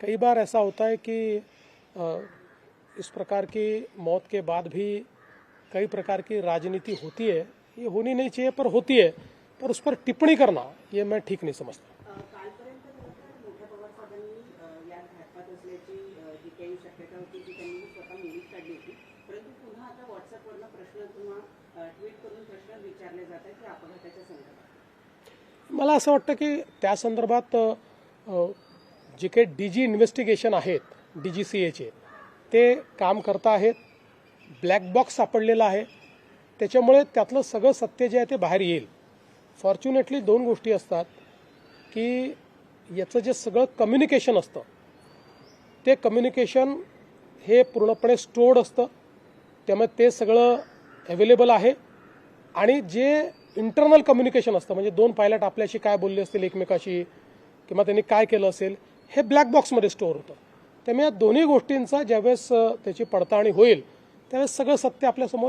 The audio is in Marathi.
कई बार ऐसा होता है कि इस प्रकार की मौत के बाद भी कई प्रकार की राजनीति होती है। ये होनी नहीं चाहिए पर होती है, पर उस पर टिप्पणी करना ये मैं ठीक नहीं समझता। कालपर्यंत मोठ्या पवार साहेबांनी या घातपात असल्याची जी काही शक्यता होती ती त्यांनी स्वतः मोडीत काढली होती, परंतु पुन्हा आता व्हॉट्सअपवरनं प्रश्न किंवा ट्विट करून प्रश्न विचारले जात आहेत की अपघाताच्या संदर्भात। मला असं वाटतं की त्या संदर्भात जे काही डीजी इन्व्हेस्टिगेशन आहेत, DGCAचे ते काम करता आहेत। ब्लॅक बॉक्स सापडलेला आहे, त्याच्यामुळे त्यातलं सगळं सत्य जे आहे ते बाहेर येईल। फॉर्च्युनेटली दोन गोष्टी असतात की याचं जे सगळं कम्युनिकेशन असतं ते कम्युनिकेशन हे पूर्णपणे स्टोर्ड असतं, त्यामुळे ते सगळं अवेलेबल आहे। आणि जे इंटरनल कम्युनिकेशन असतं म्हणजे दोन पायलट आपल्याशी काय बोलले असतील एकमेकाशी किंवा त्यांनी काय केलं असेल हे ब्लॅक बॉक्समध्ये स्टोअर होतं। त्यामुळे या दोन्ही गोष्टींचा ज्यावेळेस त्याची पडताळणी होईल त्यावेळेस सगळं सत्य आपल्यासमोर